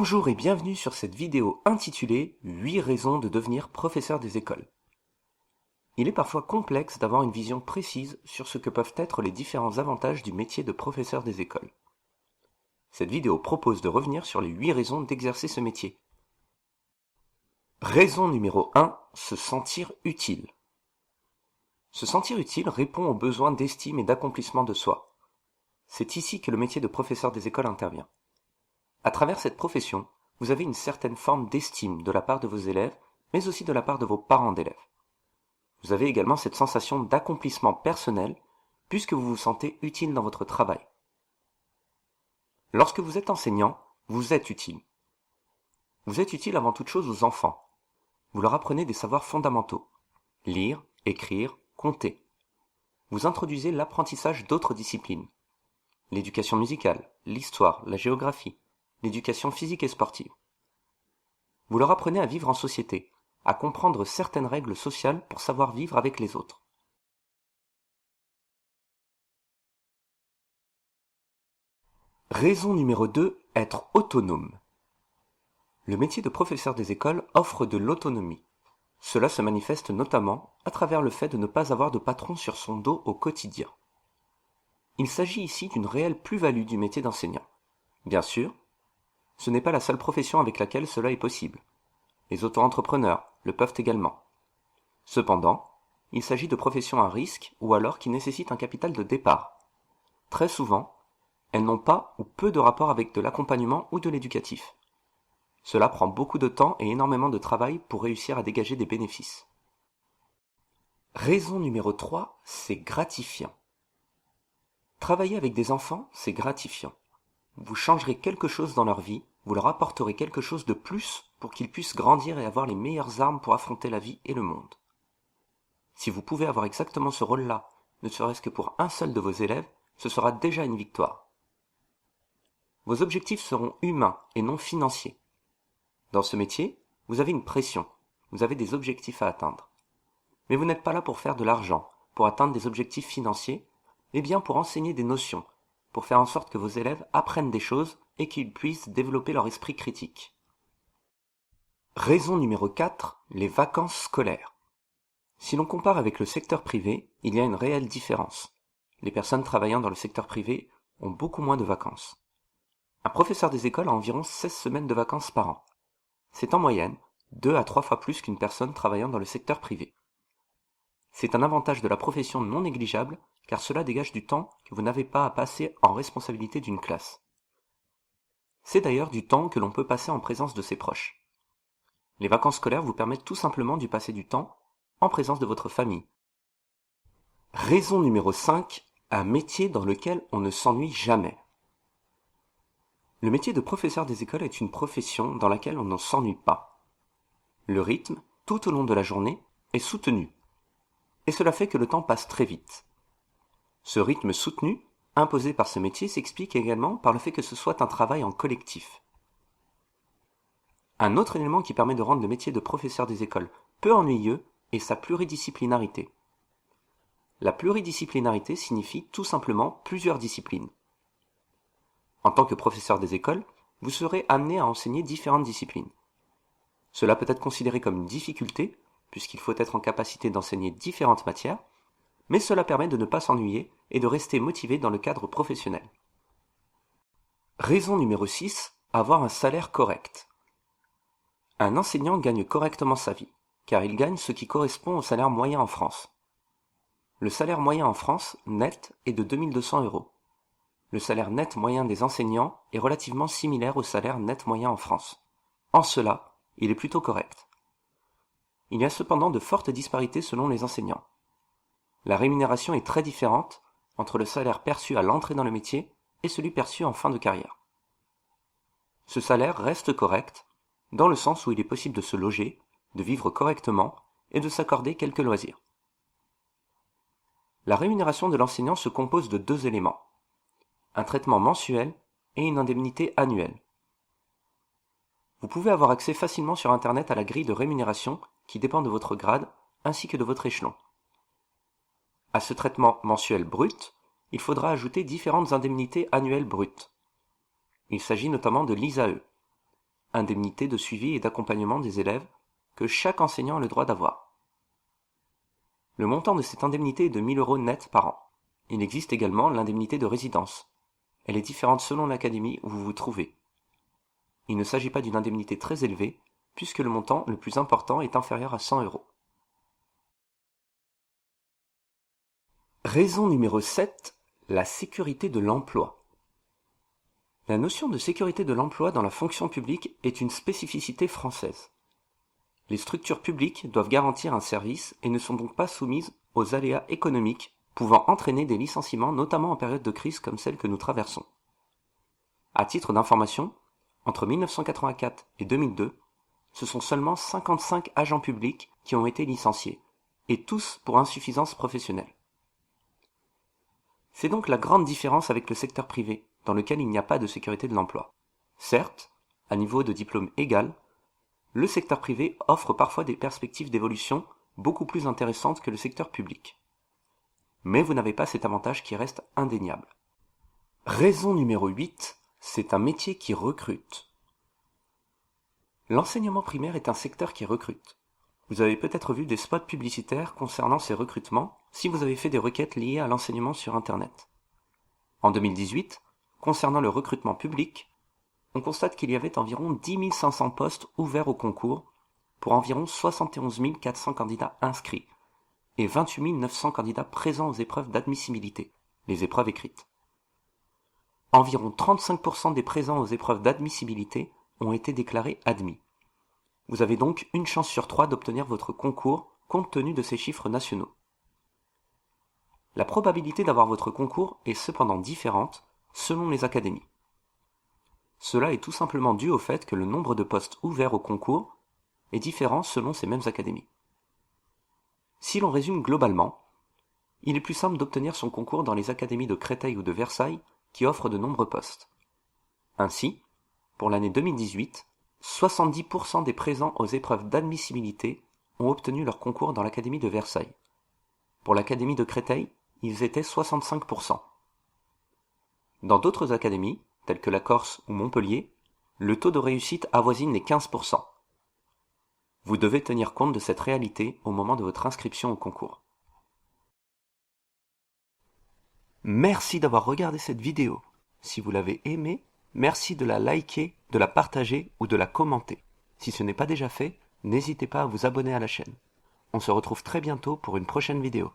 Bonjour et bienvenue sur cette vidéo intitulée 8 raisons de devenir professeur des écoles. Il est parfois complexe d'avoir une vision précise sur ce que peuvent être les différents avantages du métier de professeur des écoles. Cette vidéo propose de revenir sur les 8 raisons d'exercer ce métier. Raison numéro 1, se sentir utile. Se sentir utile répond aux besoins d'estime et d'accomplissement de soi. C'est ici que le métier de professeur des écoles intervient. À travers cette profession, vous avez une certaine forme d'estime de la part de vos élèves, mais aussi de la part de vos parents d'élèves. Vous avez également cette sensation d'accomplissement personnel, puisque vous vous sentez utile dans votre travail. Lorsque vous êtes enseignant, vous êtes utile. Vous êtes utile avant toute chose aux enfants. Vous leur apprenez des savoirs fondamentaux. Lire, écrire, compter. Vous introduisez l'apprentissage d'autres disciplines. L'éducation musicale, l'histoire, la géographie, l'éducation physique et sportive. Vous leur apprenez à vivre en société, à comprendre certaines règles sociales pour savoir vivre avec les autres. Raison numéro 2, être autonome. Le métier de professeur des écoles offre de l'autonomie. Cela se manifeste notamment à travers le fait de ne pas avoir de patron sur son dos au quotidien. Il s'agit ici d'une réelle plus-value du métier d'enseignant. Bien sûr, ce n'est pas la seule profession avec laquelle cela est possible. Les auto-entrepreneurs le peuvent également. Cependant, il s'agit de professions à risque ou alors qui nécessitent un capital de départ. Très souvent, elles n'ont pas ou peu de rapport avec de l'accompagnement ou de l'éducatif. Cela prend beaucoup de temps et énormément de travail pour réussir à dégager des bénéfices. Raison numéro 3, c'est gratifiant. Travailler avec des enfants, c'est gratifiant. Vous changerez quelque chose dans leur vie, vous leur apporterez quelque chose de plus pour qu'ils puissent grandir et avoir les meilleures armes pour affronter la vie et le monde. Si vous pouvez avoir exactement ce rôle-là, ne serait-ce que pour un seul de vos élèves, ce sera déjà une victoire. Vos objectifs seront humains et non financiers. Dans ce métier, vous avez une pression, vous avez des objectifs à atteindre. Mais vous n'êtes pas là pour faire de l'argent, pour atteindre des objectifs financiers, mais bien pour enseigner des notions, pour faire en sorte que vos élèves apprennent des choses et qu'ils puissent développer leur esprit critique. Raison numéro 4, les vacances scolaires. Si l'on compare avec le secteur privé, il y a une réelle différence. Les personnes travaillant dans le secteur privé ont beaucoup moins de vacances. Un professeur des écoles a environ 16 semaines de vacances par an. C'est en moyenne 2 à 3 fois plus qu'une personne travaillant dans le secteur privé. C'est un avantage de la profession non négligeable, car cela dégage du temps que vous n'avez pas à passer en responsabilité d'une classe. C'est d'ailleurs du temps que l'on peut passer en présence de ses proches. Les vacances scolaires vous permettent tout simplement d'y passer du temps en présence de votre famille. Raison numéro 5, un métier dans lequel on ne s'ennuie jamais. Le métier de professeur des écoles est une profession dans laquelle on ne s'ennuie pas. Le rythme, tout au long de la journée, est soutenu. Et cela fait que le temps passe très vite. Ce rythme soutenu, imposé par ce métier, s'explique également par le fait que ce soit un travail en collectif. Un autre élément qui permet de rendre le métier de professeur des écoles peu ennuyeux est sa pluridisciplinarité. La pluridisciplinarité signifie tout simplement plusieurs disciplines. En tant que professeur des écoles, vous serez amené à enseigner différentes disciplines. Cela peut être considéré comme une difficulté, puisqu'il faut être en capacité d'enseigner différentes matières, mais cela permet de ne pas s'ennuyer et de rester motivé dans le cadre professionnel. Raison numéro 6, avoir un salaire correct. Un enseignant gagne correctement sa vie, car il gagne ce qui correspond au salaire moyen en France. Le salaire moyen en France, net, est de 2200 €. Le salaire net moyen des enseignants est relativement similaire au salaire net moyen en France. En cela, il est plutôt correct. Il y a cependant de fortes disparités selon les enseignants. La rémunération est très différente entre le salaire perçu à l'entrée dans le métier et celui perçu en fin de carrière. Ce salaire reste correct, dans le sens où il est possible de se loger, de vivre correctement et de s'accorder quelques loisirs. La rémunération de l'enseignant se compose de 2 éléments. Un traitement mensuel et une indemnité annuelle. Vous pouvez avoir accès facilement sur Internet à la grille de rémunération qui dépend de votre grade ainsi que de votre échelon. À ce traitement mensuel brut, il faudra ajouter différentes indemnités annuelles brutes. Il s'agit notamment de l'ISAE. indemnité de suivi et d'accompagnement des élèves, que chaque enseignant a le droit d'avoir. Le montant de cette indemnité est de 1 000 € net par an. Il existe également l'indemnité de résidence. Elle est différente selon l'académie où vous vous trouvez. Il ne s'agit pas d'une indemnité très élevée, puisque le montant le plus important est inférieur à 100 €. Raison numéro 7, la sécurité de l'emploi. La notion de sécurité de l'emploi dans la fonction publique est une spécificité française. Les structures publiques doivent garantir un service et ne sont donc pas soumises aux aléas économiques pouvant entraîner des licenciements, notamment en période de crise comme celle que nous traversons. À titre d'information, entre 1984 et 2002, ce sont seulement 55 agents publics qui ont été licenciés, et tous pour insuffisance professionnelle. C'est donc la grande différence avec le secteur privé, dans lequel il n'y a pas de sécurité de l'emploi. Certes, à niveau de diplôme égal, le secteur privé offre parfois des perspectives d'évolution beaucoup plus intéressantes que le secteur public. Mais vous n'avez pas cet avantage qui reste indéniable. Raison numéro 8, c'est un métier qui recrute. L'enseignement primaire est un secteur qui recrute. Vous avez peut-être vu des spots publicitaires concernant ces recrutements si vous avez fait des requêtes liées à l'enseignement sur Internet. En 2018, concernant le recrutement public, on constate qu'il y avait environ 10 500 postes ouverts au concours pour environ 71 400 candidats inscrits et 28 900 candidats présents aux épreuves d'admissibilité, les épreuves écrites. Environ 35% des présents aux épreuves d'admissibilité ont été déclarés admis. Vous avez donc une chance sur 3 d'obtenir votre concours compte tenu de ces chiffres nationaux. La probabilité d'avoir votre concours est cependant différente selon les académies. Cela est tout simplement dû au fait que le nombre de postes ouverts au concours est différent selon ces mêmes académies. Si l'on résume globalement, il est plus simple d'obtenir son concours dans les académies de Créteil ou de Versailles qui offrent de nombreux postes. Ainsi, pour l'année 2018, 70% des présents aux épreuves d'admissibilité ont obtenu leur concours dans l'académie de Versailles. Pour l'académie de Créteil, ils étaient 65%. Dans d'autres académies, telles que la Corse ou Montpellier, le taux de réussite avoisine les 15%. Vous devez tenir compte de cette réalité au moment de votre inscription au concours. Merci d'avoir regardé cette vidéo. Si vous l'avez aimée, merci de la liker, de la partager ou de la commenter. Si ce n'est pas déjà fait, n'hésitez pas à vous abonner à la chaîne. On se retrouve très bientôt pour une prochaine vidéo.